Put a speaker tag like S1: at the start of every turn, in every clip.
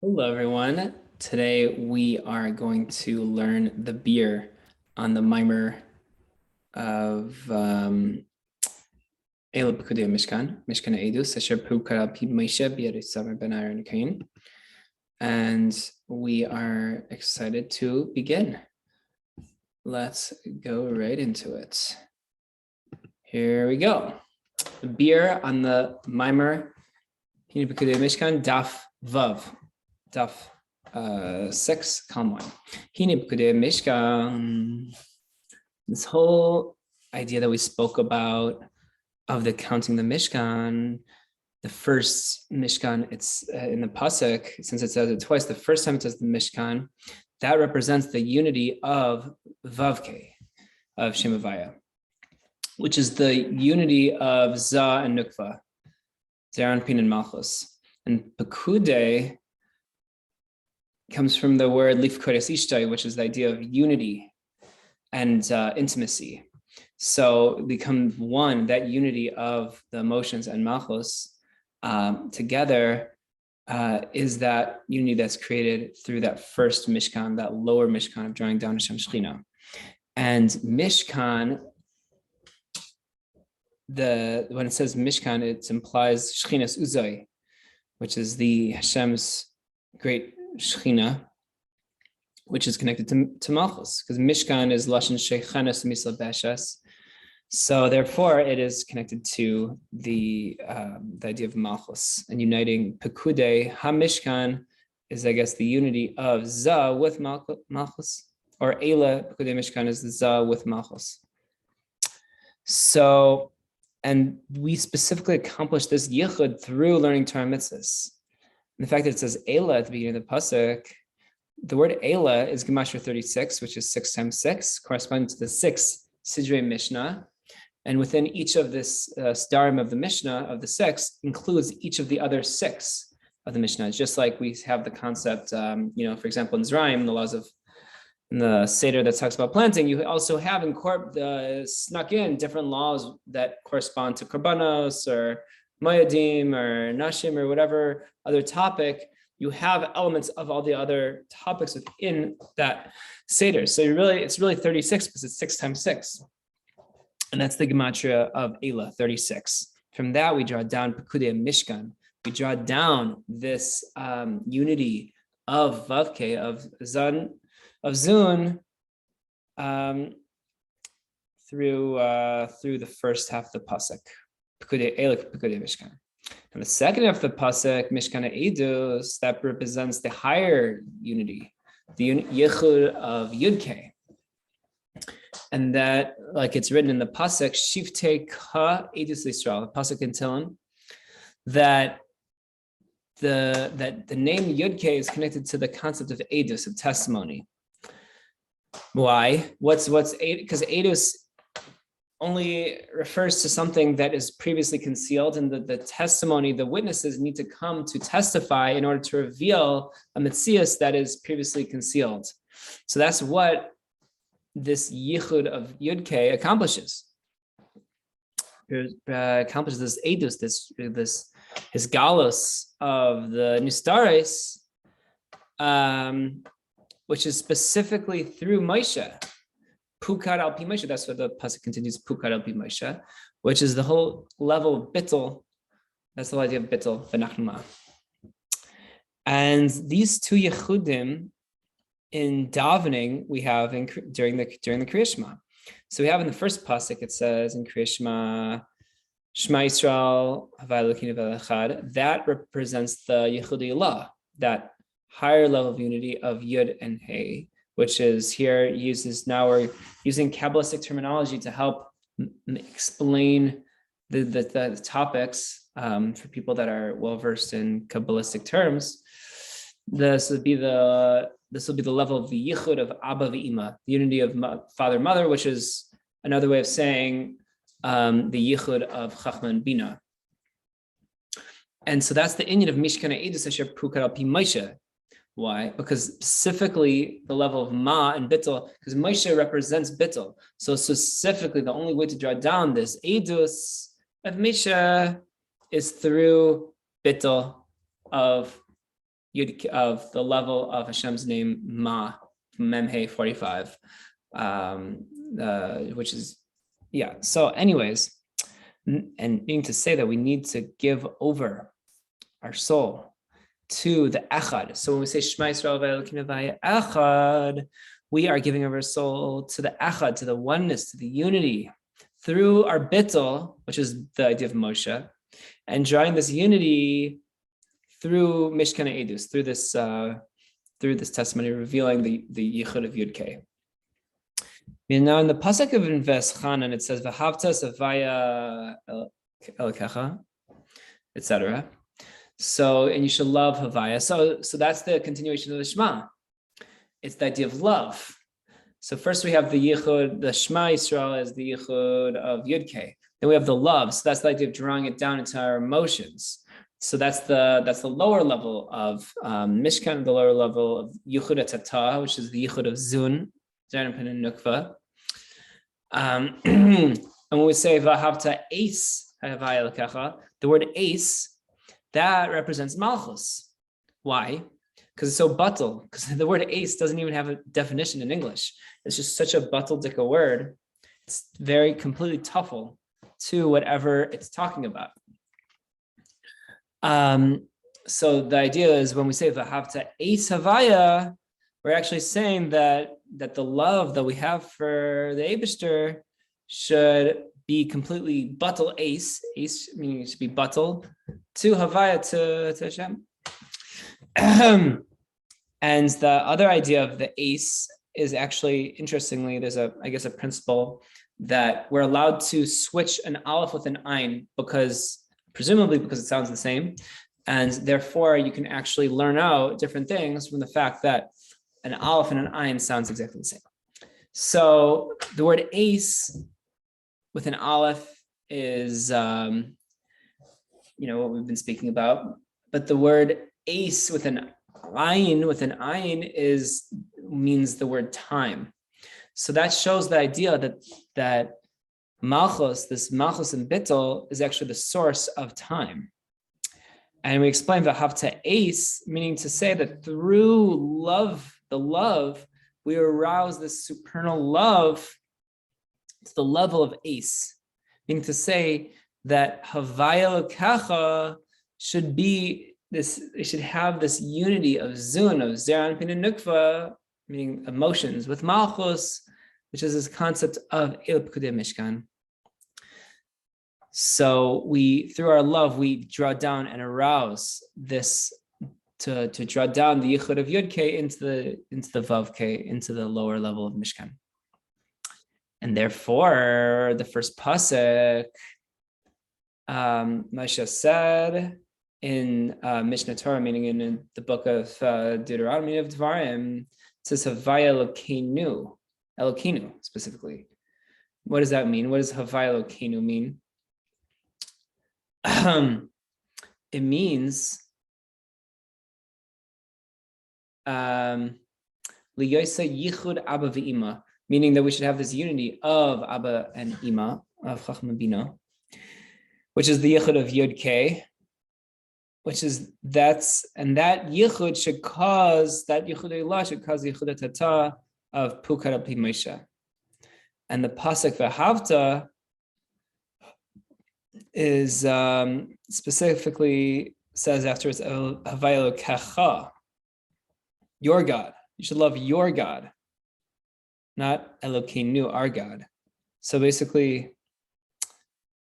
S1: Hello, everyone. Today we are going to learn the beer on the mimer of pekudei המשכן, משכן העדות, אשר פוקד על פי משה בידי סמר ben Aaron Cain. And we are excited to begin. Let's go right into it. Here we go. The beer on the mimer, pekudei המשכן, daf vav. Daf 6, Cahnman. Pekudei המשכן. This whole idea that we spoke about of the counting the Mishkan, the first Mishkan, it's in the pasuk, since it says it twice, the first time it says the Mishkan, that represents the unity of Vavke, of Shemavaya, which is the unity of Za and Nukva, Zeran, Pin, and Malchus. And Pekudei comes from the word Likkutei Ishtai, which is the idea of unity and intimacy. So become one, that unity of the emotions and malchus together is that unity that's created through that first mishkan, that lower mishkan of drawing down Hashem Shechina. And mishkan, when it says mishkan, it implies Shechina's uzai, which is the Hashem's great Shechina, which is connected to Malchus, because Mishkan is Lashon Shechenes Mitlabeshes. So therefore, it is connected to the idea of Malchus and uniting Pekudei. HaMishkan is, I guess, the unity of Za with Malchus, or Eila, Pekudei Mishkan is the Za with Malchus. So, and we specifically accomplish this Yahud through learning Torah mitzvahs. And the fact that it says Eila at the beginning of the pasuk, the word Eila is Gematria 36, which is 6 times 6, corresponding to the 6 Sidrei Mishnah. And within each of this starim of the Mishnah, of the 6, includes each of the other 6 of the Mishnah. Just like we have the concept, for example, in Zraim, the laws of in the Seder that talks about planting, you also have snuck in different laws that correspond to Korbanos or Moyadim or Nashim or whatever other topic. You have elements of all the other topics within that Seder. So it's really 36 because it's 6 times 6. And that's the gematria of Eila, 36. From that, we draw down Pekudei Mishkan. We draw down this unity of Vavke, of Zun, through the first half of the pasuk. Pekudei Eila, Pekudei Mishkan. And the second half of the pasuk, Mishkan Eidos, that represents the higher unity, the yahud of Yudke. And that, like it's written in the pasuk, Shiftei Ka Eidos Yisrael, the pasuk in Tehillim, that the name Yudke is connected to the concept of Eidos, of testimony. Why? What's because Eidos only refers to something that is previously concealed, and the testimony, the witnesses need to come to testify in order to reveal a metzius that is previously concealed. So that's what this yichud of Yudke accomplishes. It accomplishes this edus, this his galus of the Nistaris, which is specifically through Moshe. Pukad al pi Moshe, that's what the pasuk continues, Pukad al pi Moshe, which is the whole level of bitul. That's the whole idea of bitul, v'nachma. And these two yechudim in davening we have during the Kriya Shema. So we have in the first pasuk, it says in Kriya Shema, Shema Yisrael, Havai Elokeinu v'echad. That represents the Yechud Allah, that higher level of unity of Yud and Hey, which is here uses, now we're using Kabbalistic terminology to help explain the topics for people that are well versed in Kabbalistic terms. This will be the level of the yichud of Abba v'Ima, the unity of father and mother, which is another way of saying the yichud of Chachma and Bina. And so that's the inyan of Mishkan Eidos Asher Pukad al pi Moshe. Why? Because specifically the level of Ma and Bitul, because Moshe represents Bitul. So specifically the only way to draw down this Eidus of Moshe is through Bitul of of the level of Hashem's name Ma, Memhe 45, which is, yeah. So anyways, and meaning to say that we need to give over our soul to the Echad. So when we say Shema Yisrael v'Elokeinu v'Haya Echad, we are giving over our soul to the Echad, to the oneness, to the unity, through our bitul, which is the idea of Moshe, and drawing this unity through Mishkan Edus, through this testimony, revealing the Yechud of Yud-K. Now in the pasuk of Chahnman, it says V'havta savaya elkecha, etc. So, and you should love Havaya. So that's the continuation of the Shema. It's the idea of love. So first we have the Yechud, the Shema Yisrael is the Yechud of Yud-K. Then we have the love. So that's the idea of drawing it down into our emotions. So that's the lower level of Mishkan, the lower level of Yechud Tata, which is the Yechud of Zun, Zayin and Nukva. And when we say V'havta Eis Havaya L'kecha, the word Eis, that represents Malchus. Why? Because it's so batal. Because the word Eis doesn't even have a definition in English. It's just such a batal dika word. It's very completely tuffle to whatever it's talking about. So the idea is when we say V'havta Eis Havaya, we're actually saying that the love that we have for the Eibishter should be completely batal ace meaning it should be batal, to Havaya, to Hashem. And the other idea of the ace is actually, interestingly, there's a principle that we're allowed to switch an aleph with an ayin presumably because it sounds the same, and therefore you can actually learn out different things from the fact that an aleph and an ayin sounds exactly the same. So the word ace with an aleph is, what we've been speaking about, but the word ace with an ayin means the word time. So that shows the idea that Malchus, this Malchus and Bitul, is actually the source of time. And we explained V'havta Eis, meaning to say that through the love, we arouse this supernal love to the level of Eis, meaning to say that Havaya L'kecha should be this, it should have this unity of Zun, of Zeran Pina Nukva, meaning emotions, with Malchus, which is this concept of Pekudei Mishkan. So through our love, we draw down and arouse this to draw down the Yechud of Yud-K into the Vav-K, into the lower level of Mishkan. And therefore, the first pasuk, Moshe said in Mishnah Torah, meaning in the book of Deuteronomy of Dvarim, it says Havaya Elokeinu specifically. What does that mean? What does Havaya Elokeinu mean? It means liyosa yichud Abba v'Ima, meaning that we should have this unity of Abba and Ima, of Chachma Bina, which is the Yechud of Yud-K, that Yechud should cause, that Yechud Eilah should cause the Yechud Tata of Pukara Pi Moshe. And the pasuk V'havta is specifically says afterwards, Havaya L'kecha, your God. You should love your God, not Elokeinu, our God. So basically,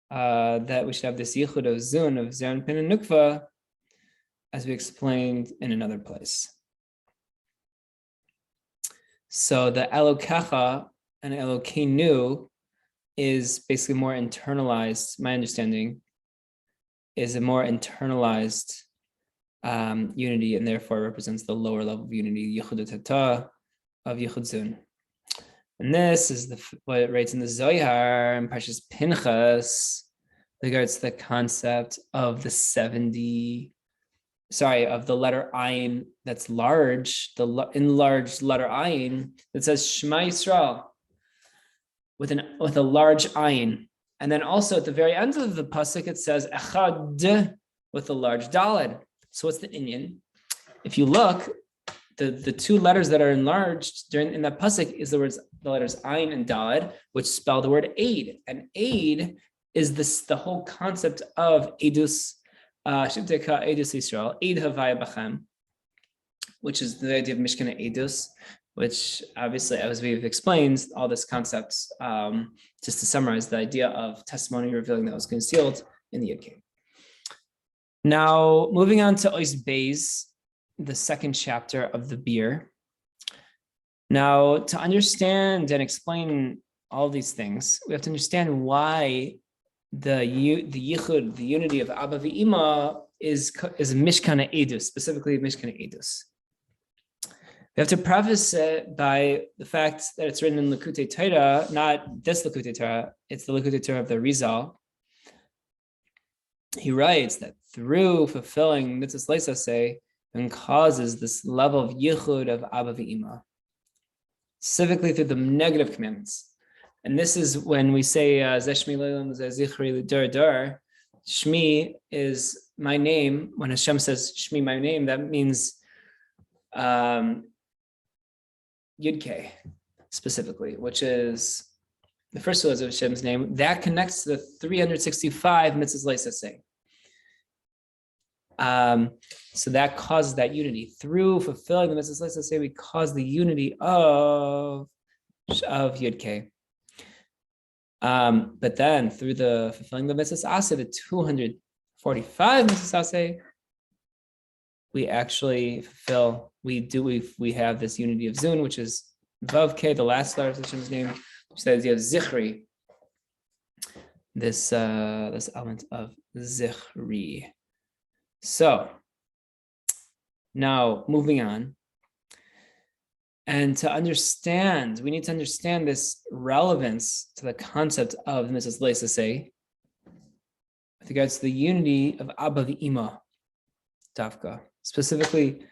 S1: that we should have this yichud of Zun, of Zeran Pin and Nukva, as we explained in another place. So the Elokecha and Elokeinu is basically more internalized, my understanding, is a more internalized unity, and therefore represents the lower level of unity, Yechud Tata of Yechud Zun. And this is what it writes in the Zohar and Parshas Pinchas regards to the concept of the of the letter Ayin that's large, the enlarged letter Ayin that says Shema Yisrael with a large Ayin. And then also at the very end of the pasuk it says Echad with a large Daled. So what's the Inyan? if you look, the two letters that are enlarged in that pasuk is the letters Ayin and Daled, which spell the word aid. And aid is the whole concept of edus, edus Israel, aid havaya bachem, which is the idea of Mishkan Edus, which obviously, as we've explained, all this concepts, just to summarize, the idea of testimony revealing that was concealed in the Yud. Now, moving on to Ois Beis, the second chapter of the Bir. Now, to understand and explain all these things, we have to understand why the Yehud, the unity of Abba v'Ima, is Mishkan Edus, specifically Mishkan Edus. We have to preface it by the fact that it's written in Likkutei Torah, not this Likkutei Torah, it's the Likkutei Torah of the Rizal. He writes that through fulfilling mitzvahs leisaseh, and causes this level of yichud of Abba v'Ima, specifically through the negative commandments. And this is when we say Zeshmi Leilam Zichri Dur Dur. Shmi is my name. When Hashem says Shmi, my name, that means Yud Kei specifically, which is the first two letters of Hashem's name. That connects to the 365 mitzvahs leisaseh. So that causes that unity. Through fulfilling the mitzvahs, let's say we cause the unity of Yud Kei. But then through the fulfilling the mitzvahs aseh, the 245 mitzvahs aseh, we actually fulfill, we have this unity of Zun, which is Vav Kei, the last letter of Hashem's name, which says you have Zichri, this element of Zichri. So now moving on, and to understand, we need to understand this relevance to the concept of the mitzvahs leisaseh with regards to the unity of Abba v'Ima, Dafka. Specifically,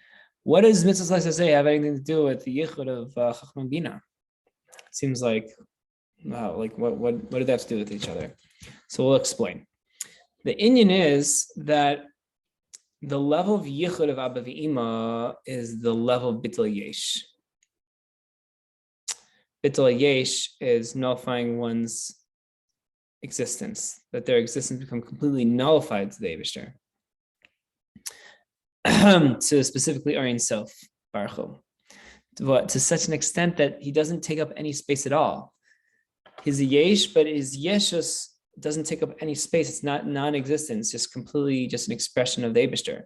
S1: what does mitzvahs leisaseh have anything to do with the yehud of Chachma and Bina? It seems like, wow, like what do they have to do with each other? So we'll explain. The Inyan is that the level of yichud of Abba v'Ima is the level of bitul yesh. Bitul yesh is nullifying one's existence, that their existence become completely nullified to the Eibishter. To specifically Aryan self, Baruch Hu, to such an extent that he doesn't take up any space at all. He's a yesh, but his yeshus doesn't take up any space. It's not non-existent. It's just completely just an expression of the Eibishter.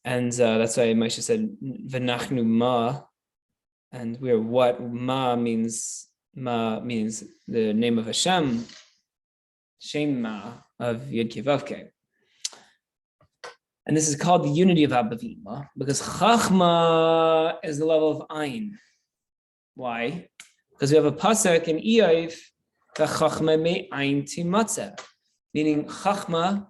S1: And that's why Moshe said, "V'nachnu ma," and we're what. Ma means the name of Hashem. Shem ma of Yud Kei Vav Kei. And this is called the unity of Abba v'Ima because Chachma is the level of Ayin. Why? Because we have a pasuk in Iyov. Meaning Chachma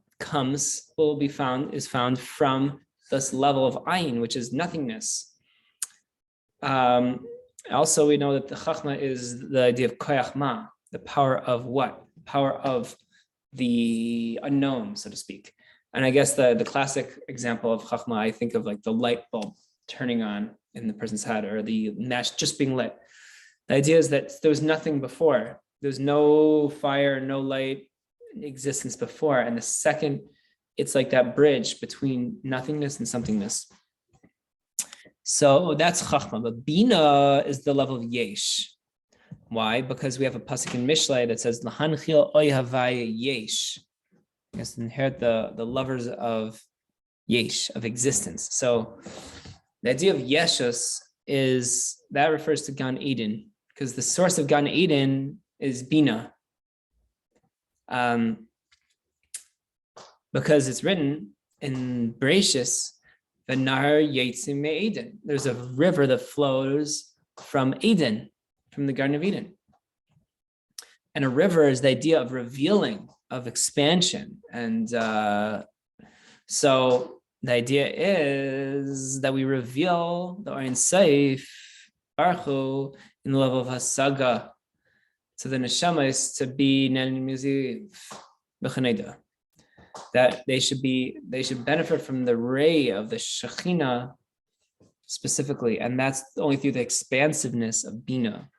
S1: is found from this level of Ayin, which is nothingness. Also, we know that the Chachma is the idea of koyach ma, the power of what? The power of the unknown, so to speak. And I guess the classic example of Chachma, I think of like the light bulb turning on in the person's head or the match just being lit. The idea is that there was nothing before. There's no fire, no light in existence before. And the second, it's like that bridge between nothingness and somethingness. So that's Chachma. But Bina is the level of Yesh. Why? Because we have a pasuk in Mishlei that says, L'hanchil oy havaya Yesh. Yes, inherit the lovers of Yesh, of existence. So the idea of Yeshus is, that refers to Gan Eden, because the source of Gan Eden is Bina. Because it's written in Bereshis, V'nahar Yitzim me'Eden. There's a river that flows from Eden, from the Garden of Eden. And a river is the idea of revealing, of expansion. And so the idea is that we reveal the Ein Sof, Baruch Hu, in the level of Hasaga, to the neshamas to be Nan Muziv B'chaneda. that they should benefit from the ray of the Shekhinah specifically, and that's only through the expansiveness of Bina.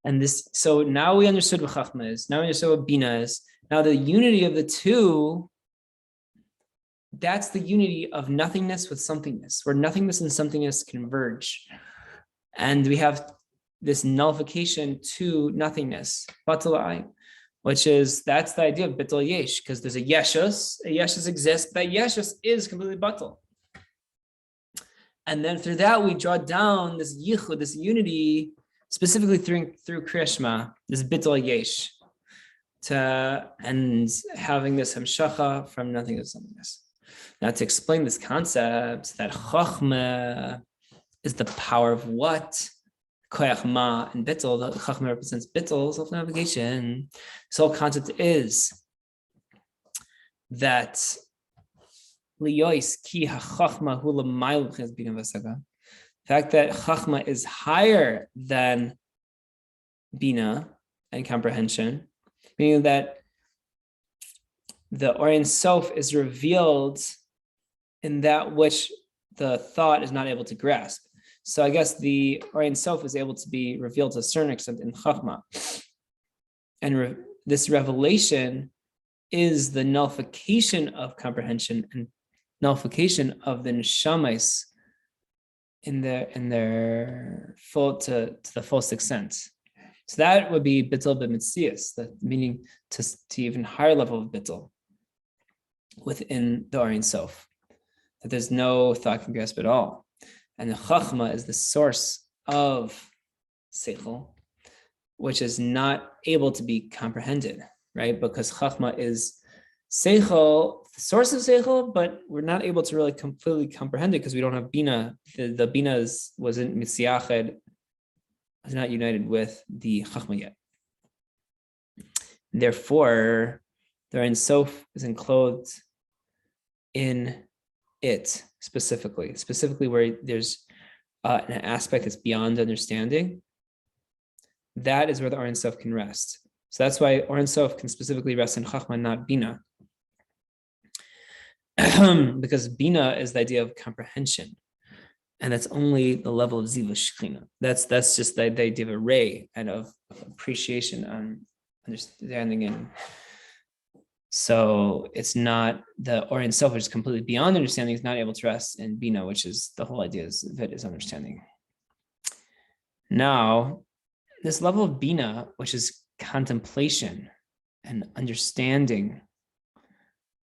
S1: And this, so now we understood what Chachma is, now we understood what Bina is. Now the unity of the two, that's the unity of nothingness with somethingness, where nothingness and somethingness converge. And we have this nullification to nothingness, batal, which is, that's the idea of bitul yesh, because there's a yeshus exists, but that yeshus is completely batal. And then through that, we draw down this yihud, this unity, specifically through Krishma, this bitul yesh, and having this hamshacha from nothing to somethingness. Now, to explain this concept, that chachma is the power of what? Koyach ma and bitul. The chachma represents bitul, self-navigation. This whole concept is that liyois ki hachachma hu l'mayl b'chinas bina v'asaga. The fact that chachma is higher than bina and comprehension, meaning that the Ein Sof is revealed in that which the thought is not able to grasp. So I guess the Ein Sof is able to be revealed to a certain extent in Chachma. And this revelation is the nullification of comprehension and nullification of the neshamas in their full to the fullest extent. So that would be bitul b'mitzias, that meaning to even higher level of bitul within the Ein Sof, that there's no thought can grasp at all. And the Chachma is the source of seichel, which is not able to be comprehended, right? Because Chachma is seichel, the source of seichel, but we're not able to really completely comprehend it because we don't have bina. The bina wasn't mitziached, was not united with the Chachma yet. Therefore, the Ein Sof is enclosed in it specifically where there's an aspect that's beyond understanding. That is where the Ein Sof can rest. So that's why Ein Sof can specifically rest in Chachma, not Bina. Because Bina is the idea of comprehension. And that's only the level of ziv shechina. That's just the idea of a ray and of appreciation and understanding. And so it's not the Ein Sof, which is completely beyond understanding, is not able to rest in Bina, which is the whole idea of it is understanding. Now, this level of Bina, which is contemplation and understanding,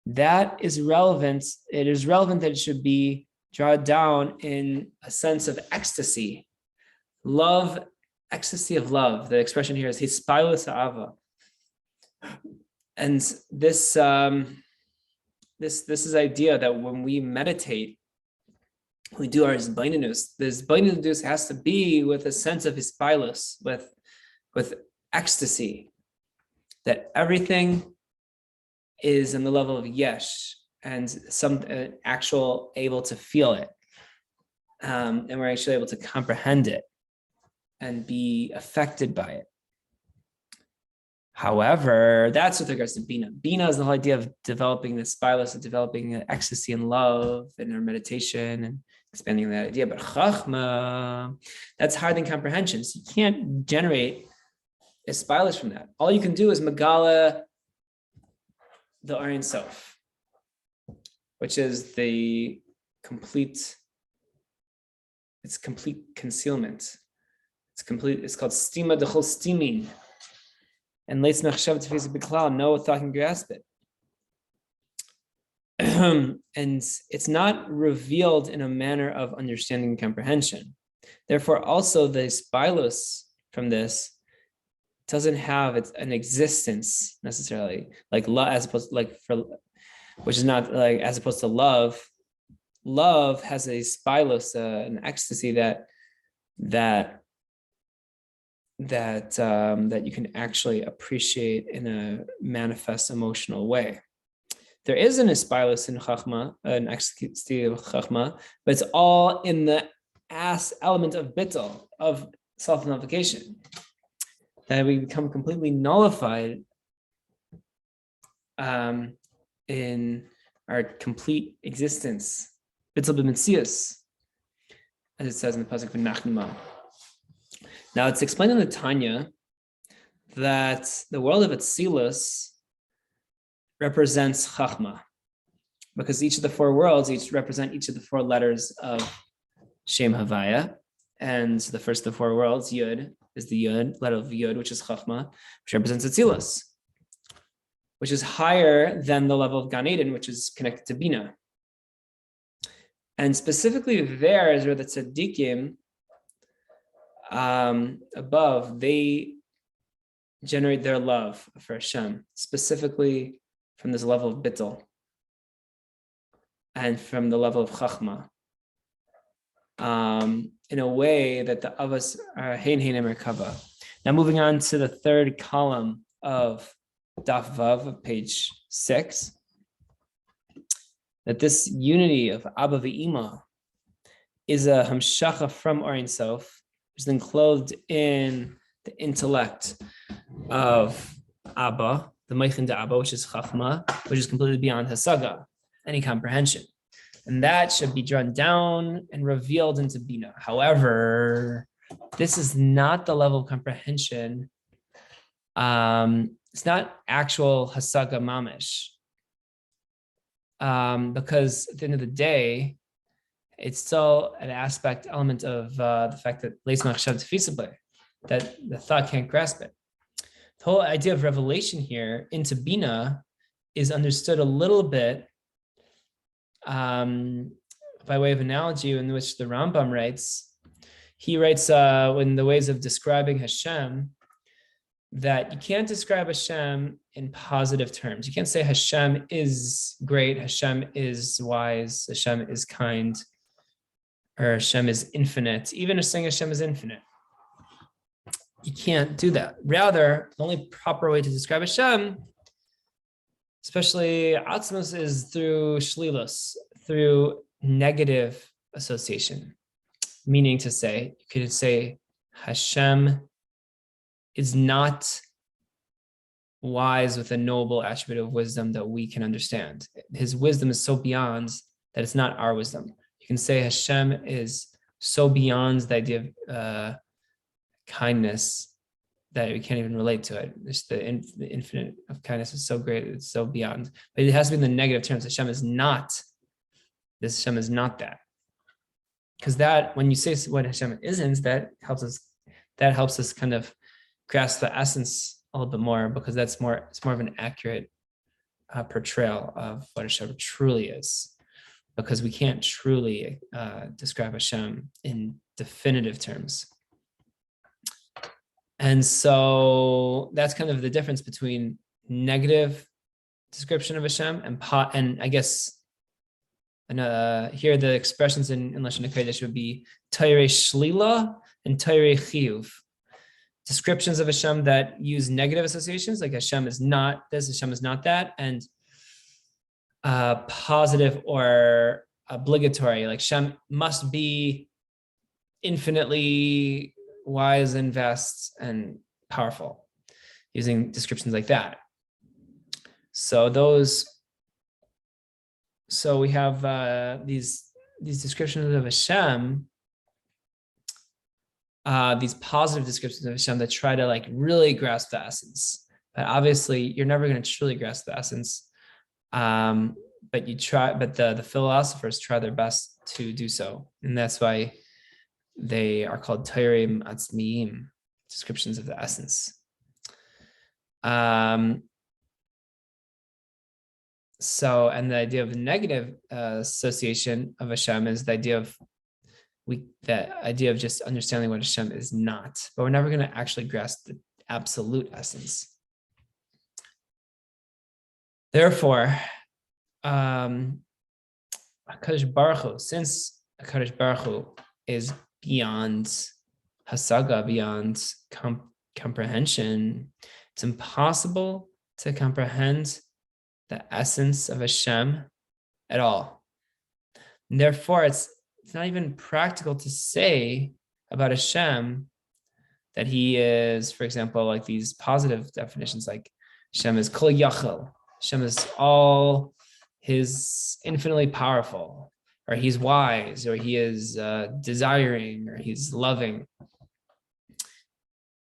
S1: that is relevant. It is relevant that it should be drawn down in a sense of ecstasy, love, ecstasy of love. The expression here is hispilus ha'ava. And this is idea that when we meditate, we do our zbainanus. The zbainanus has to be with a sense of hispilus, with ecstasy, that everything is in the level of yesh and some actual able to feel it, and we're actually able to comprehend it and be affected by it. However, that's with regards to Bina. Bina is the whole idea of developing the spilus, of developing ecstasy and love in our meditation and expanding that idea. But Chachma, that's higher than comprehension. So you can't generate a spilus from that. All you can do is Megala the Ein Sof, which is the complete concealment. It's called stima dechol stimin. And leitz machshav tefis b'klal, no thought can grasp it. And it's not revealed in a manner of understanding and comprehension. Therefore, also the spilus from this doesn't have an existence necessarily, like love, as opposed which is not like as opposed to love. Love has a spilus, an ecstasy that you can actually appreciate in a manifest emotional way. There is an spilus in Chachma, an ecstasy of Chachma, but it's all in the element of bitul, of self-nullification, that we become completely nullified in our complete existence. Bitul b'mitzias, as it says in the pasuk v'nachnu. Now it's explained in the Tanya that the world of Atzilus represents Chachma, because each of the four worlds represent each of the four letters of Shem Havaya, and the first of the four worlds, Yud, is the Yud, letter of Yud, which is Chachma, which represents Atzilus, which is higher than the level of Gan Eden, which is connected to Bina. And specifically there is where the tzaddikim above, they generate their love for Hashem, specifically from this level of bitul and from the level of chachma, in a way that the avos are hein merkava. Now moving on to the third column of Daf Vav of page 6, that this unity of Abba v'Ima is a hamshacha from Or Ein Sof, which is then clothed in the intellect of Abba, the Meichin de Abba, which is Chachma, which is completely beyond Hasaga, any comprehension. And that should be drawn down and revealed into Bina. However, this is not the level of comprehension. It's not actual Hasaga Mamish. Because at the end of the day, it's still an element of the fact that that the thought can't grasp it. The whole idea of revelation here into Bina is understood a little bit by way of analogy, in which the Rambam writes. He writes in the ways of describing Hashem, that you can't describe Hashem in positive terms. You can't say Hashem is great, Hashem is wise, Hashem is kind, or Hashem is infinite. Even saying Hashem is infinite, you can't do that. Rather, the only proper way to describe Hashem, especially Atzmos, is through shlilus, through negative association. Meaning to say, you could say Hashem is not wise with a noble attribute of wisdom that we can understand. His wisdom is so beyond that it's not our wisdom. You can say Hashem is so beyond the idea of kindness that we can't even relate to it. Just the infinite of kindness is so great, it's so beyond. But it has to be in the negative terms. Hashem is not that. Because that, when you say what Hashem isn't, that helps us kind of grasp the essence a little bit more, because it's more of an accurate portrayal of what Hashem truly is, because we can't truly describe Hashem in definitive terms. And so that's kind of the difference between negative description of Hashem and I guess, and here the expressions in Lashon HaKodesh would be Tayrei Shlila and Tayrei Chiyuv. Descriptions of Hashem that use negative associations, like Hashem is not this, Hashem is not that, and positive or obligatory, like Hashem must be infinitely wise and vast and powerful, using descriptions like that. So we have these descriptions of Hashem, these positive descriptions of Hashem that try to like really grasp the essence. But obviously you're never going to truly grasp the essence. But the philosophers try their best to do so. And that's why they are called Tairim Atzmiim, descriptions of the essence. And the idea of negative association of Hashem is the idea of just understanding what Hashem is not, but we're never going to actually grasp the absolute essence. Therefore, HaKadosh Baruch Hu, since HaKadosh Baruch Hu is beyond hasaga, beyond comprehension, it's impossible to comprehend the essence of Hashem at all. And therefore, it's not even practical to say about Hashem that he is, for example, like these positive definitions, like Hashem is kol yachol, Hashem is all he's infinitely powerful, or he's wise, or he is desiring, or he's loving.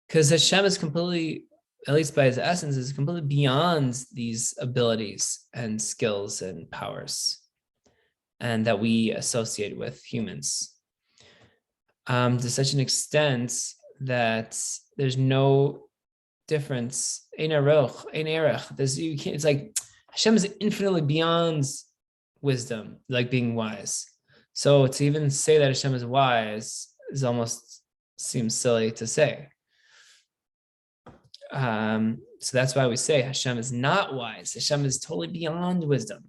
S1: Because Hashem is completely, at least by his essence, is completely beyond these abilities and skills and powers, and that we associate with humans, to such an extent that there's no difference. It's like Hashem is infinitely beyond wisdom, like being wise. So to even say that Hashem is wise is almost seems silly to say. So that's why we say Hashem is not wise. Hashem is totally beyond wisdom.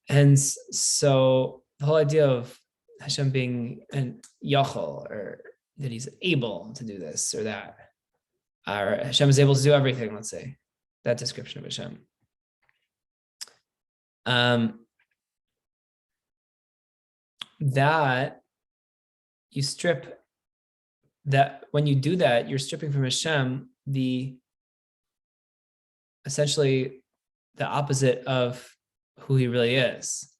S1: And so the whole idea of Hashem being an yachol, or that he's able to do this or that, or Hashem is able to do everything, let's say, that description of Hashem. That you strip, that when you do that, you're stripping from Hashem essentially the opposite of who he really is.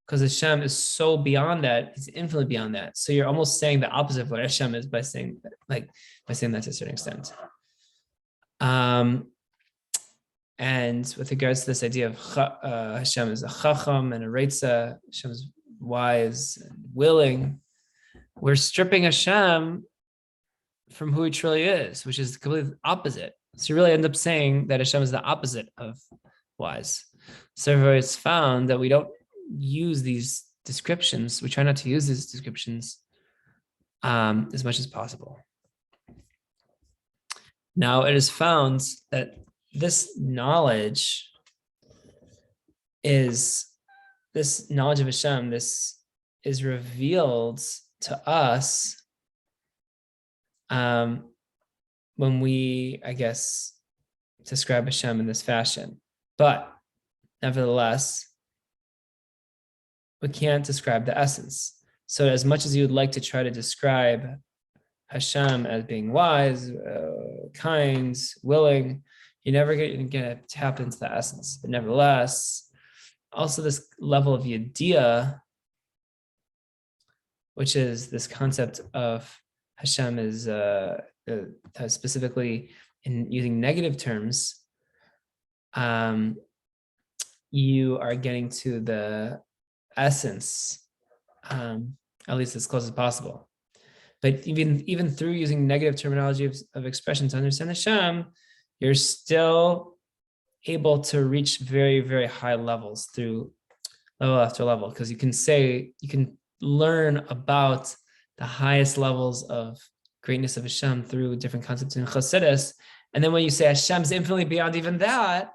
S1: Because Hashem is so beyond that, he's infinitely beyond that. So you're almost saying the opposite of what Hashem is by saying that to a certain extent. And with regards to this idea of Hashem is a chacham and a reitzah, Hashem is wise and willing, we're stripping Hashem from who he truly is, which is the complete opposite. So you really end up saying that Hashem is the opposite of wise. So it's found that we don't use these descriptions. We try not to use these descriptions as much as possible. Now, it is found that this knowledge of Hashem, this is revealed to us when we, I guess, describe Hashem in this fashion. But nevertheless, we can't describe the essence. So as much as you would like to try to describe Hashem as being wise, kind, willing, you're never going to tap into the essence. But nevertheless, also this level of yediyah, which is this concept of Hashem is specifically in using negative terms, you are getting to the essence, at least as close as possible. But even through using negative terminology of expression to understand Hashem, you're still able to reach very, very high levels through level after level, because you can learn about the highest levels of greatness of Hashem through different concepts in Chassidus. And then when you say Hashem is infinitely beyond even that,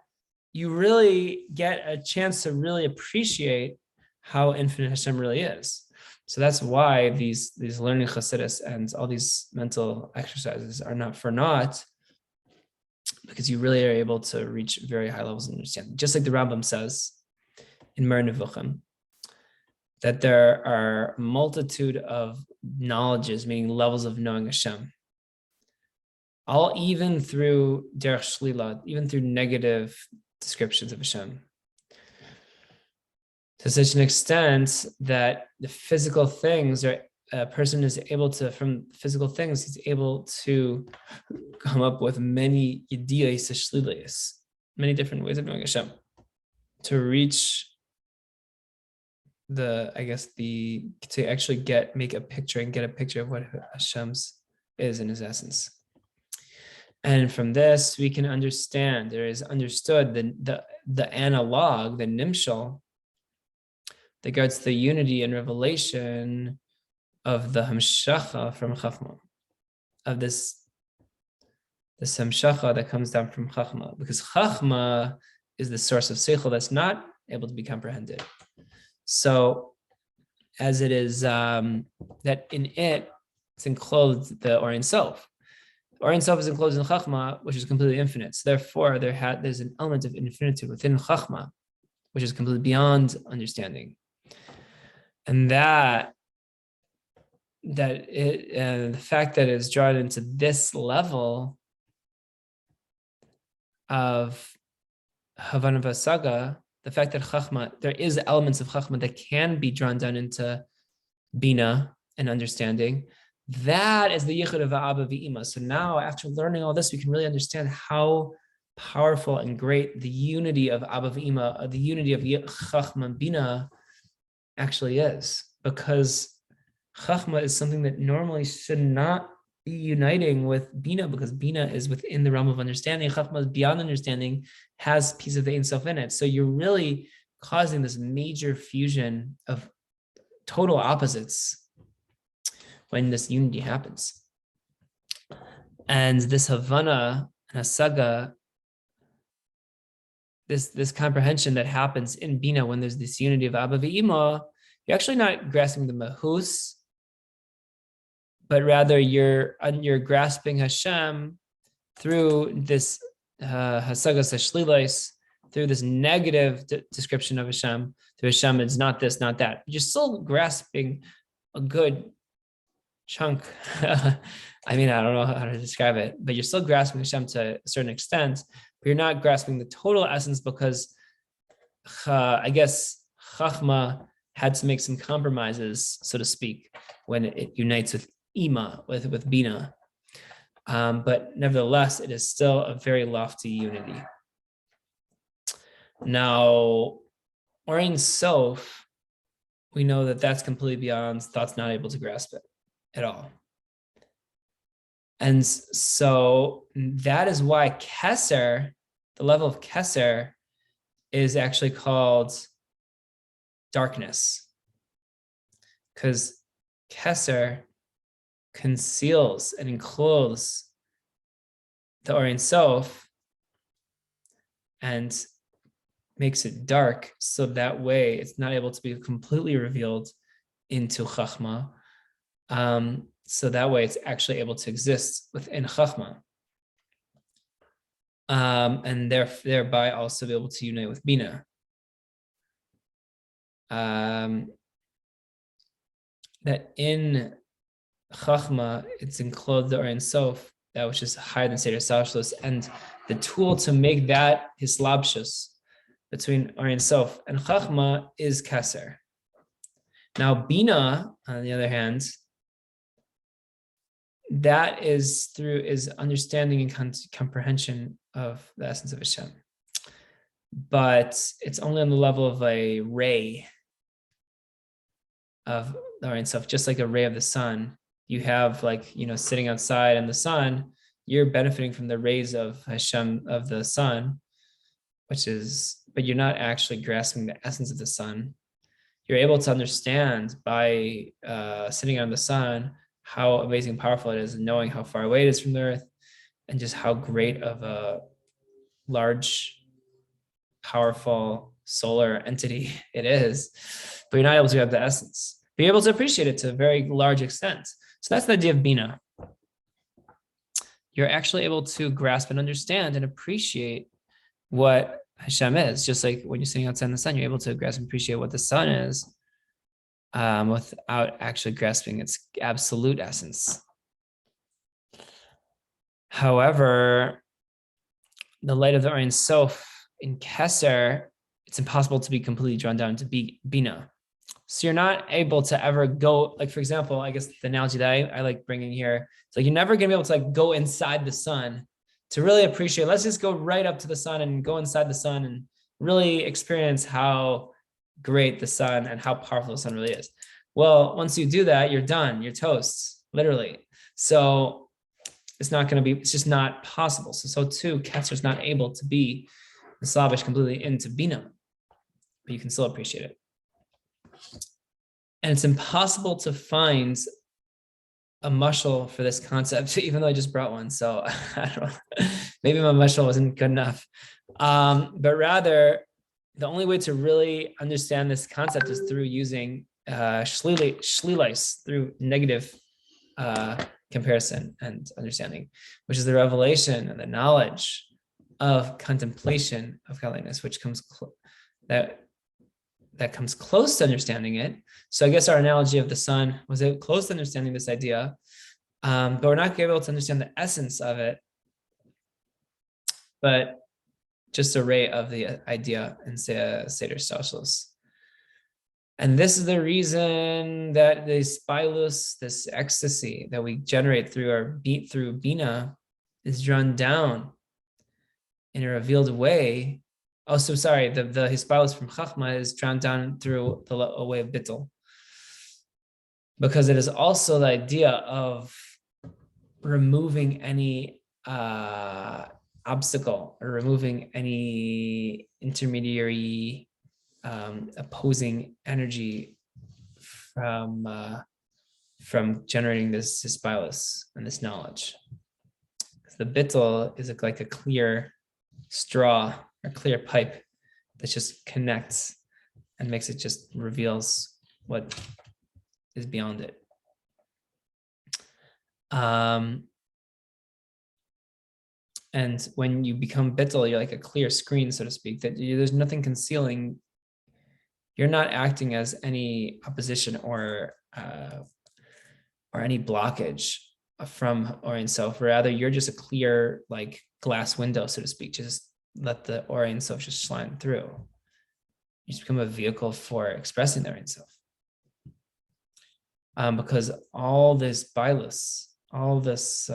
S1: you really get a chance to really appreciate how infinite Hashem really is. So that's why these learning Chassidus and all these mental exercises are not for naught, because you really are able to reach very high levels of understanding. Just like the Rambam says in Meir Nevuchim, that there are a multitude of knowledges, meaning levels of knowing Hashem, all even through derech shlila, even through negative descriptions of Hashem, to such an extent that the physical things, or a person is able to, from physical things, he's able to come up with many idiyas shliliyas, many different ways of knowing Hashem, to reach to actually make a picture and get a picture of what Hashem's is in his essence. And from this, we can understand, there is understood the analog, the nimshal, that regards the unity and revelation of the hamshacha from Chachma, of this hamshacha that comes down from Chachma, because Chachma is the source of seichel that's not able to be comprehended. So, as it is that in it's enclosed the Or Ein Sof. Or Ein Sof is enclosed in Chachma, which is completely infinite. So therefore, there's an element of infinitude within Chachma, which is completely beyond understanding. And the fact that it's drawn into this level of Havana Vasaga, the fact that chachma, there is elements of chachma that can be drawn down into bina and understanding. That is the yichud of Abba v'ima. So now, after learning all this, we can really understand how powerful and great the unity of Abba v'ima, the unity of chachma and bina actually is. Because chachma is something that normally should not be uniting with bina, because bina is within the realm of understanding. Chachma is beyond understanding, has piece of the Ein Sof in it. So you're really causing this major fusion of total opposites when this unity happens. And this Havana and Hasaga, this comprehension that happens in Bina when there's this unity of Abba v'Ima, you're actually not grasping the mahus, but rather you're grasping Hashem through this Hasagas Hashlilais, through this negative description of Hashem. Through Hashem, it's not this, not that. You're still grasping a good chunk. I mean, I don't know how to describe it, but you're still grasping Hashem to a certain extent, but you're not grasping the total essence, because I guess Chachma had to make some compromises, so to speak, when it unites with Ima, with Bina. But nevertheless, it is still a very lofty unity. Now, Ein Sof, we know that that's completely beyond thought's not able to grasp it at all. And so that is why Keser, the level of Keser, is actually called darkness. Because Keser conceals and encloses the Ein Sof and makes it dark, so that way it's not able to be completely revealed into Chachma. So that way it's actually able to exist within Chachma. And thereby also be able to unite with Bina. That in Chachma, it's enclosed the Ein Sof, that which is higher than Seder Salshlos, and the tool to make that hislabshus between Ein Sof and Chachma is Keser. Now, Bina, on the other hand, that is understanding and comprehension of the essence of Hashem. But it's only on the level of a ray of the Ein Sof, just like a ray of the sun. You have, like, sitting outside in the sun, you're benefiting from the rays of Hashem, of the sun, but you're not actually grasping the essence of the sun. You're able to understand by sitting on the sun how amazing and powerful it is, and knowing how far away it is from the earth, and just how great of a large, powerful solar entity it is. But you're not able to have the essence. But you're able to appreciate it to a very large extent. So that's the idea of Bina. You're actually able to grasp and understand and appreciate what Hashem is. Just like when you're sitting outside in the sun, you're able to grasp and appreciate what the sun is, without actually grasping its absolute essence. However, the light of the Ein Sof in Keser, it's impossible to be completely drawn down to Bina. So you're not able to ever go, like, for example, I guess the analogy that I like bringing here, it's like you're never going to be able to go inside the sun to really appreciate. Let's just go right up to the sun and go inside the sun and really experience how great the sun and how powerful the sun really is. Well, once you do that, you're done. You're toast, literally. So it's just not possible. So too, Keser is not able to be Slavish completely into Bina, but you can still appreciate it. And it's impossible to find a mashal for this concept, even though I just brought one. So I don't know, maybe my mashal wasn't good enough. But rather, the only way to really understand this concept is through using shlilais, through negative comparison and understanding, which is the revelation and the knowledge of contemplation of godliness, which comes that comes close to understanding it. So I guess our analogy of the sun was close to understanding this idea, but we're not able to understand the essence of it. But just a ray of the idea in Seder Stalshlus. And this is the reason that this spilus, this ecstasy that we generate through through Bina, is drawn down in a revealed way. Oh, so sorry, the hispilus from Chachma is drawn down through a way of Bitul. Because it is also the idea of removing any obstacle or removing any intermediary opposing energy from generating this hispilus and this knowledge. The bitul is like a clear straw or clear pipe that just connects and makes it just reveals what is beyond it. And when you become bitul, you're like a clear screen, so to speak, that there's nothing concealing. You're not acting as any opposition or any blockage from Or Ein Sof. Rather, you're just a clear, like, glass window, so to speak. Just let the Or Ein Sof just shine through. You just become a vehicle for expressing the Ein Sof. Because all this bilus, all this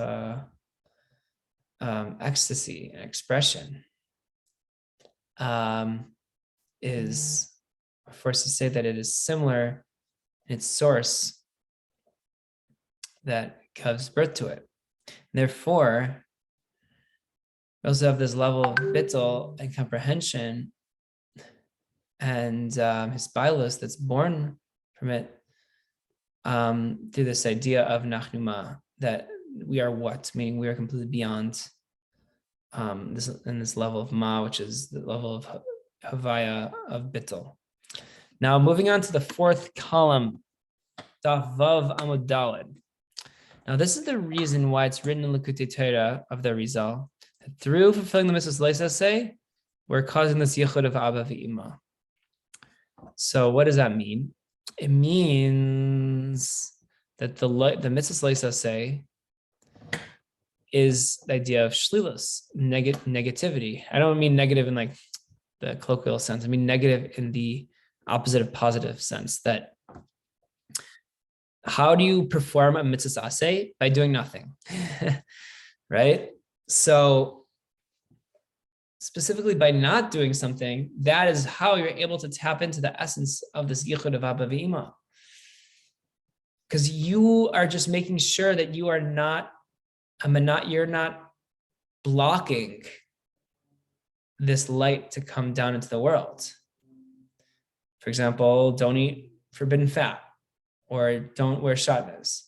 S1: ecstasy and expression is forced to say that it is similar in its source that gives birth to it. Therefore, we also have this level of bitul and comprehension and his bilus that's born from it through this idea of nachnuma, that we are what, meaning we are completely beyond this level of ma, which is the level of havaya of bitul. Now, moving on to the fourth column, Daf Vav Amud Daled. Now, this is the reason why it's written in Likkutei Torah of the Rizal, that through fulfilling the mitzvahs leisaseh, we're causing this yachud of Abba v'Ima. So, what does that mean? It means that the mitzvahs leisaseh is the idea of shlilus, negativity. I don't mean negative in like the colloquial sense. I mean negative in the opposite of positive sense, that how do you perform a mitzvah aseh? By doing nothing, right? So specifically by not doing something, that is how you're able to tap into the essence of this yachud of Abba v'Ima. Because you are just making sure that you are you're not blocking this light to come down into the world. For example, don't eat forbidden fat, or don't wear shatnez.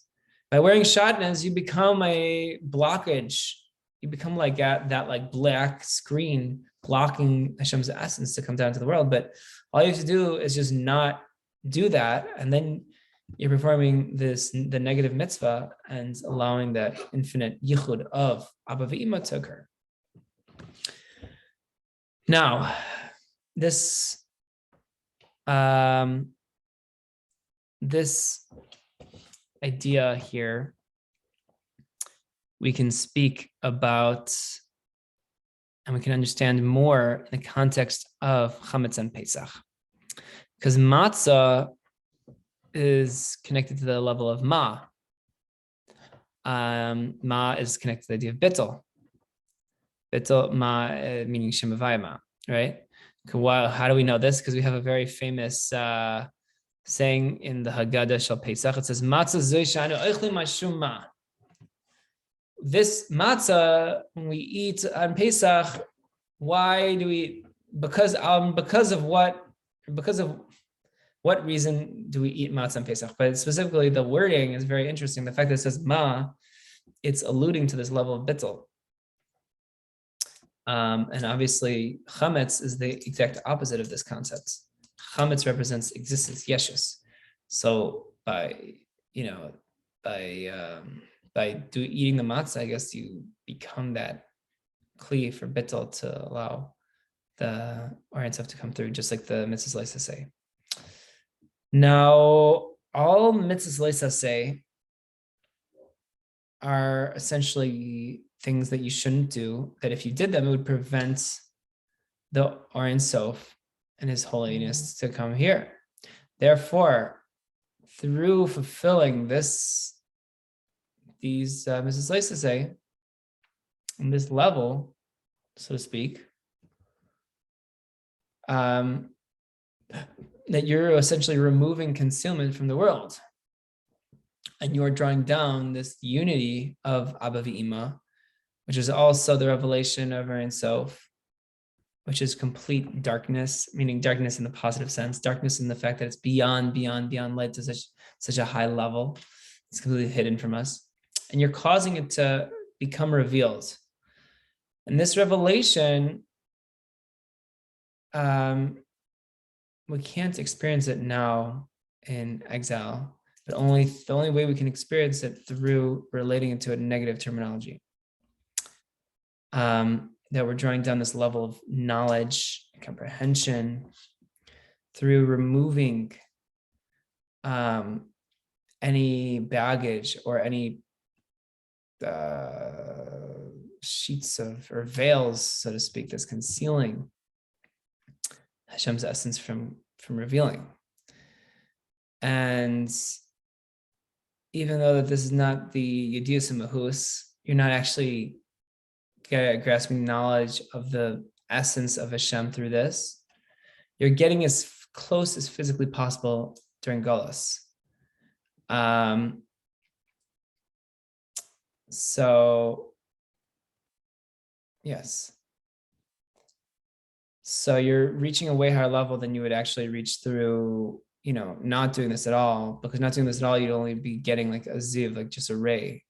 S1: By wearing shatnez, you become a blockage. You become like that like black screen blocking Hashem's essence to come down to the world. But all you have to do is just not do that, and then you're performing the negative mitzvah and allowing that infinite yichud of Abba v'Ima to occur. Now, this idea here, we can speak about and we can understand more in the context of chametz and Pesach, because matzah is connected to the level of ma. Ma is connected to the idea of bitul. Bitul, ma, meaning shemavaya ma, right? How do we know this? Because we have a very famous saying in the Haggadah Shel Pesach. It says, "Matzah zeh she'anu oichlin mashum ma." This matzah, when we eat on Pesach, why do we? Because of what reason do we eat matzah on Pesach? But specifically, the wording is very interesting. The fact that it says ma, it's alluding to this level of bitul. And obviously, chametz is the exact opposite of this concept. Chametz represents existence, yeshus. So by eating the matzah, I guess you become that kli for bitul to allow the Or Ein Sof to come through, just like the mitzvahs leisaseh. Now, all mitzvahs leisaseh are essentially things that you shouldn't do, that if you did them, it would prevent the Ein Sof and his holiness to come here. Therefore, through fulfilling these Mrs. in this level, so to speak, that you're essentially removing concealment from the world. And you are drawing down this unity of Abba v'Ima, which is also the revelation of Ein Sof, which is complete darkness, meaning darkness in the positive sense, darkness in the fact that it's beyond light to such a high level. It's completely hidden from us. And you're causing it to become revealed. And this revelation, we can't experience it now in exile, but the only way we can experience it through relating it to a negative terminology. That we're drawing down this level of knowledge and comprehension through removing any baggage or any sheets of or veils, so to speak, that's concealing Hashem's essence from revealing. And even though that this is not the Yedius Mahus, you're not actually grasping knowledge of the essence of Hashem through this. You're getting as close as physically possible during Golus. So, yes. So you're reaching a way higher level than you would actually reach through, not doing this at all, because not doing this at all, you'd only be getting like a ziv, like just a ray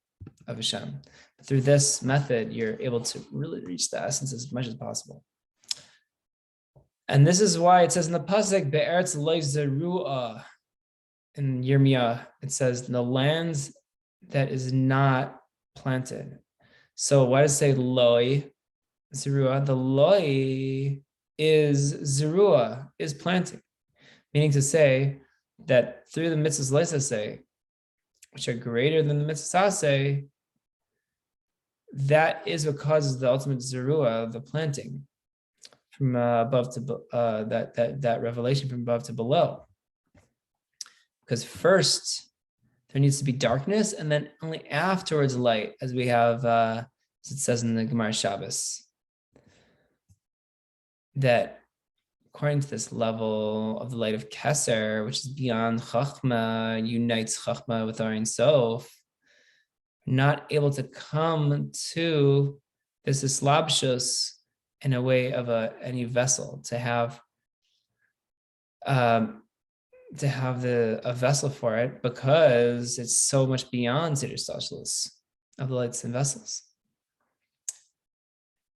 S1: of Hashem. But through this method, you're able to really reach the essence as much as possible. And this is why it says in the pasuk, Be'eretz loy zerua, in Yirmiyah, it says, the lands that is not planted. So why does it say loy, zerua? The loy is zerua, is planting. Meaning to say that through the mitzvahs leisase, which are greater than the mitzvahs aseh, that is what causes the ultimate zerua, the planting, from above to that revelation from above to below. Because first there needs to be darkness, and then only afterwards light, as we have, as it says in the Gemara Shabbos, that according to this level of the light of Keser, which is beyond Chachma, unites Chachma with our Ein Sof, not able to come to this islabshus in a way of any vessel, to have a vessel for it, because it's so much beyond Seder Stalshlus of the lights and vessels.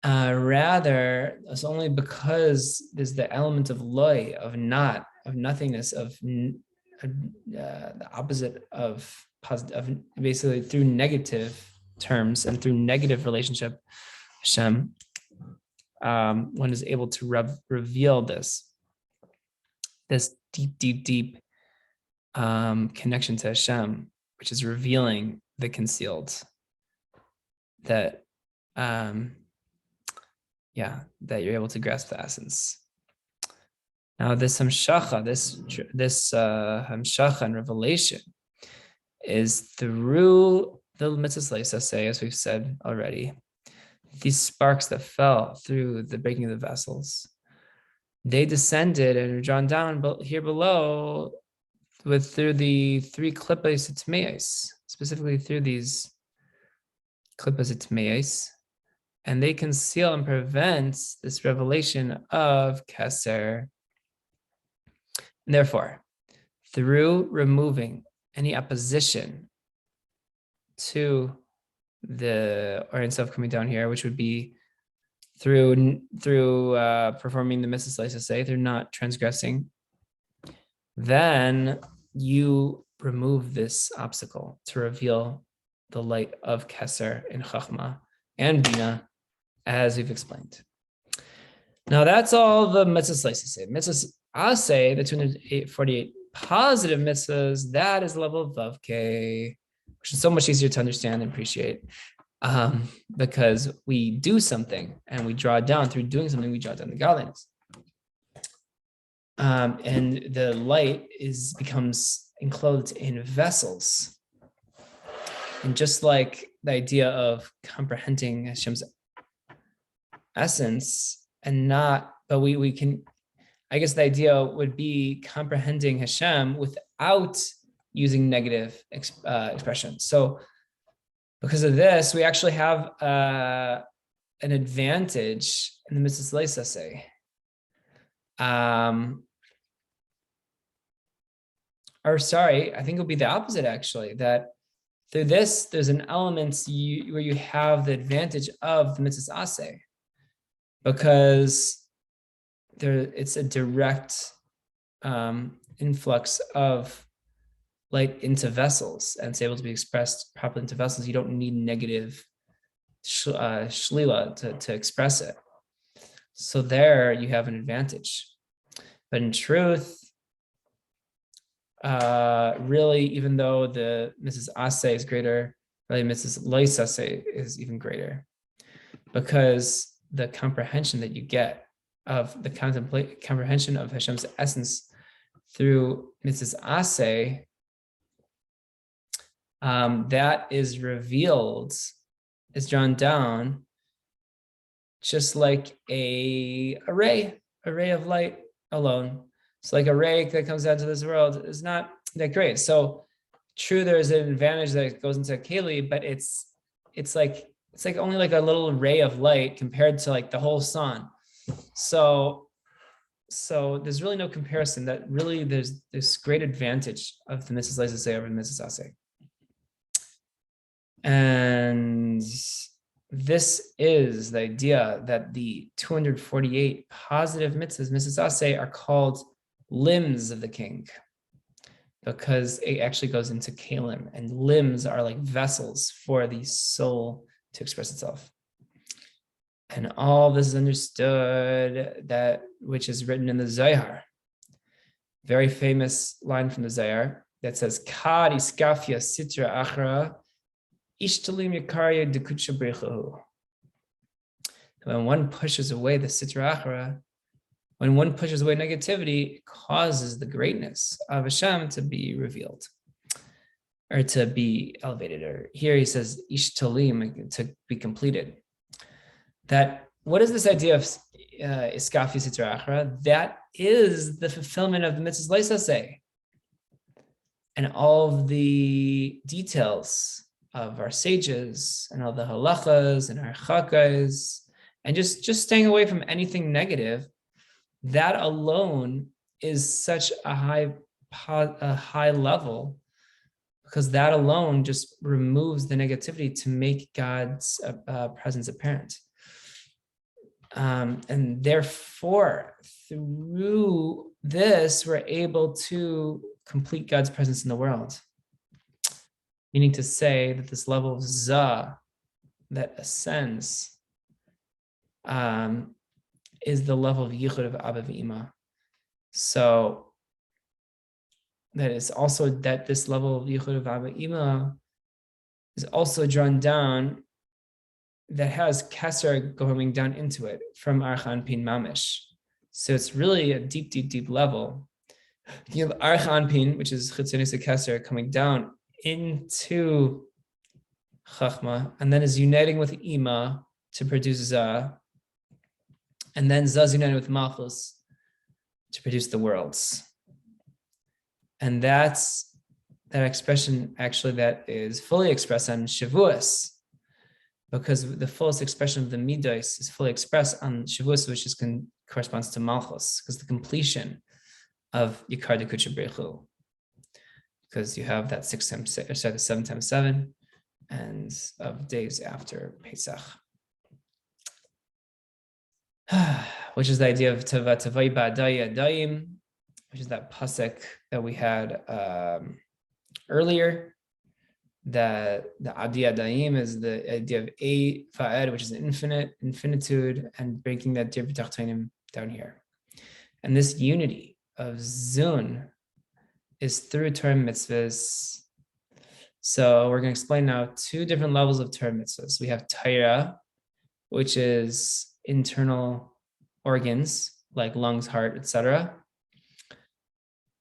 S1: Rather, it's only because there's the element of loy, of not, of nothingness, of the opposite of positive, basically through negative terms and through negative relationship, Hashem, one is able to reveal this deep connection to Hashem, which is revealing the concealed, that that you're able to grasp the essence. Now, this hamshacha, this hamshacha and revelation is through the mitzvahs leisase, as we've said already. These sparks that fell through the breaking of the vessels, they descended and were drawn down here below through the three klippas itmeis, specifically through these klippas itmeis, and they conceal and prevent this revelation of Keser. And therefore, through removing any opposition to the Ein Sof coming down here, which would be through performing the mitzvahs leisase, through not transgressing, then you remove this obstacle to reveal the light of Keser in Chachma and Bina, as we've explained. Now that's all the mitzvahs leisase. Mitzvahs aseh, the 248 positive mitzvahs, that is the level of bavke, which is so much easier to understand and appreciate. because we do something and we draw down through doing something, we draw down the godliness. And the light becomes enclosed in vessels. And just like the idea of comprehending Hashem's essence but we can, I guess the idea would be comprehending Hashem without using negative expression. So because of this, we actually have an advantage in the Mrs. Leisase. Or sorry, I think it'll be the opposite actually, that through this, there's an element where you have the advantage of the mitzvahs aseh, because it's a direct influx of light into vessels, and it's able to be expressed properly into vessels. You don't need negative shlila to express it. So there you have an advantage. But in truth, really, even though the Mrs. Aseh is greater, really Mrs. Lois Aseh is even greater, because the comprehension that you get of the comprehension of Hashem's essence through Mrs. Aseh, that is revealed, is drawn down, just like a ray of light alone. So like a ray that comes out to this world is not that great. So true, there's an advantage that goes into a keli, but it's like only like a little ray of light compared to like the whole sun. So there's really no comparison. That really there's this great advantage of the Mrs. Leisase over the Mrs. Aseh. And this is the idea that the 248 positive mitzvahs, Mrs. Aseh, are called limbs of the king, because it actually goes into kalim, and limbs are like vessels for the soul to express itself. And all this is understood, that which is written in the Zohar. Very famous line from the Zohar that says, Kad iskafia sitra achra ishtalim yakarya dekucha brechahu. When one pushes away the sitra achra, when one pushes away negativity, it causes the greatness of Hashem to be revealed, or to be elevated. Or here he says, ishtalim, to be completed. That, what is this idea of iskafi sitra achra? That is the fulfillment of the mitzvahs leisase, and all of the details of our sages and all the halachas and our chakas, and just staying away from anything negative. That alone is such a high level, because that alone just removes the negativity to make God's presence apparent. And therefore, through this, we're able to complete God's presence in the world. Meaning to say that this level of za that ascends is the level of yichud of Abba v'Ima. So that is also that this level of yichud of Abba v'Ima is also drawn down, that has keser going down into it from Archan Pin Mamish. So it's really a deep, deep, deep level. You have Archan Pin, which is Chitzonis keser, coming down into Chachma, and then is uniting with Ima to produce Za, and then Za is united with Malchus to produce the worlds. And that's that expression actually that is fully expressed on Shavuos, because the fullest expression of the Midos is fully expressed on Shavuos, which corresponds to Malchus, because the completion of Yikar Dekucha Brechu, because you have that 7 times 7, and of days after Pesach, which is the idea of Tavai Ba'adai Adayim, which is that pasuk that we had earlier. That the Adi Adayim is the idea of A Fa'ed, which is infinitude, and breaking that Dir B'Tachtonim down here. And this unity of Zun is through Torah mitzvahs, So we're going to explain now two different levels of Torah mitzvahs. We have Torah, which is internal organs like lungs, heart, etc.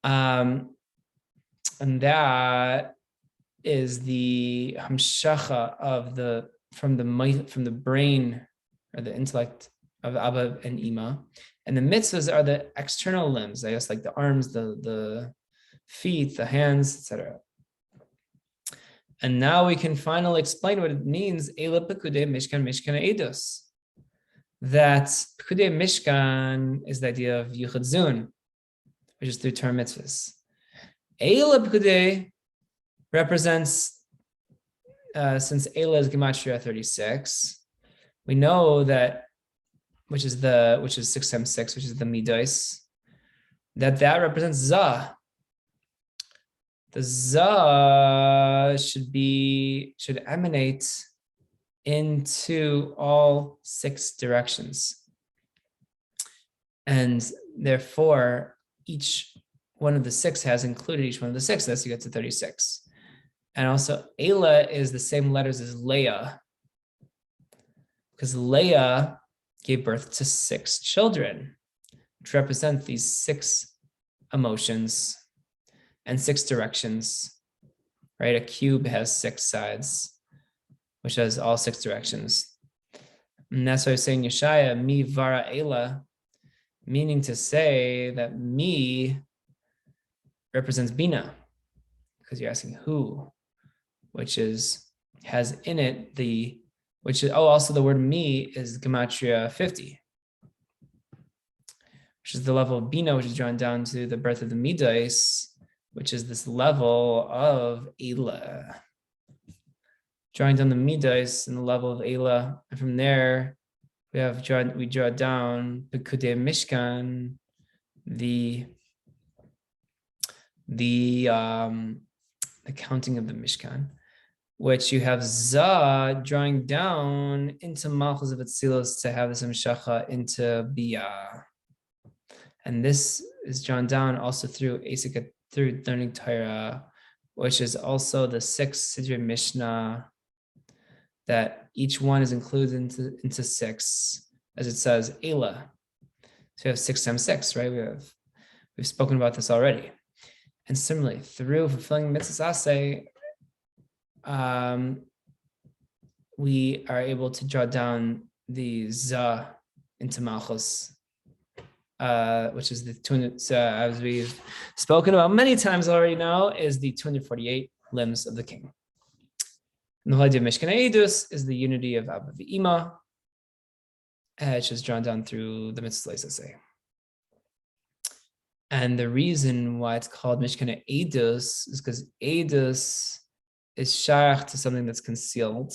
S1: And that is the hamshacha of from the brain or the intellect of Abba and Ima. And the mitzvahs are the external limbs, I guess, like the arms, the feet, the hands, etc. And now we can finally explain what it means, Eila Pekudei Mishkan Mishkan Eidos. That Pekudei Mishkan is the idea of Yichud Zun, which is through Torah mitzvahs. Eila Pekudei represents, since Eila is Gematria 36, we know that, which is 6 times 6, which is the Midos, that represents Zah. The Zah should emanate into all 6 directions. And therefore, each one of the 6 has included each one of the 6. Thus you get to 36. And also, Eila is the same letters as Leah, because Leah gave birth to 6 children, which represent these 6 emotions and 6 directions, right? A cube has 6 sides, which has all 6 directions. And that's why I say in Yeshaya, mi vara Eila, meaning to say that mi represents Bina, because you're asking who, which has in it also the word mi is Gematria 50, which is the level of Bina, which is drawn down to the birth of the Midas, which is this level of Eila. Drawing down the Midas in the level of Eila, and from there we draw down Pekudei Mishkan, the counting of the Mishkan, which you have Zah drawing down into Malchus of Atzilos to have this Hamshacha into Biyah. And this is drawn down also through through learning Torah, which is also the 6 Sidrei Mishnah, that each one is included into 6, as it says, Eila. So we have 6 times 6, right? We've spoken about this already. And similarly, through fulfilling mitzvahs we are able to draw down the Zah into Malchus, which is the 200, as we've spoken about many times already now, is the 248 limbs of the king. And the idea of Mishkan Eidus is the unity of Abba V'Ima, which is drawn down through the mitzvahs. And the reason why it's called Mishkan Eidus is because Eidus is shaykh to something that's concealed.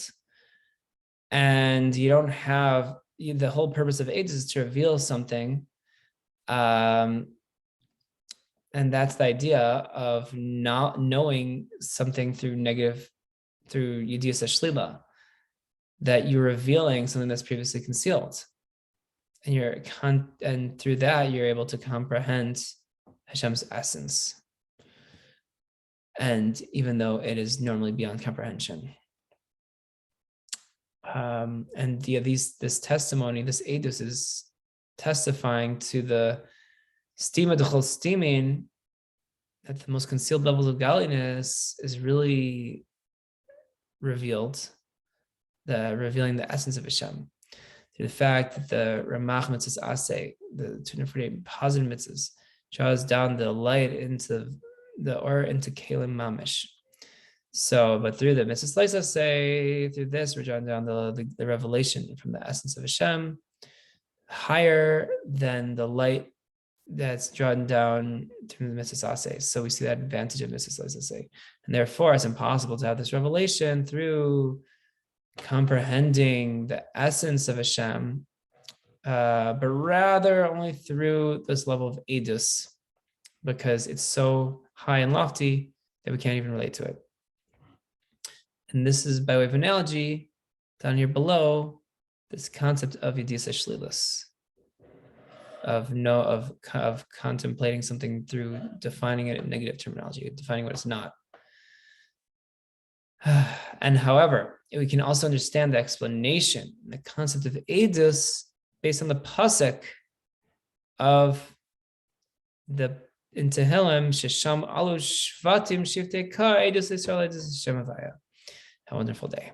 S1: And you don't have, the whole purpose of Eidus is to reveal something. And that's the idea of not knowing something through Yediyas Shlila, that you're revealing something that's previously concealed. And through that, you're able to comprehend Hashem's essence. And even though it is normally beyond comprehension. This testimony, this Eidus is testifying to the stima d'chol stimin, that the most concealed levels of godliness is really revealed, revealing the essence of Hashem. Through the fact that the Ramach mitzvahs asay, the 248 positive mitzvahs, draws down the light into Kalim Mamish. So, but through the mitzvahs asay, through this, we're drawing down the revelation from the essence of Hashem, higher than the light that's drawn down through the mitzvahs asay. So we see that advantage of mitzvahs asay. And therefore, it's impossible to have this revelation through comprehending the essence of Hashem, but rather only through this level of Eidus, because it's so high and lofty that we can't even relate to it. And this is by way of analogy, down here below, this concept of Yediyas Shlilas, of contemplating something through defining it in negative terminology, defining what it's not. And however, we can also understand the explanation, the concept of Eidus, based on the pasuk of the in Tehillim, Shesham alu shvatim shiftei kar Eidus Yisrael Eidus Hashem Havaya. Have a wonderful day.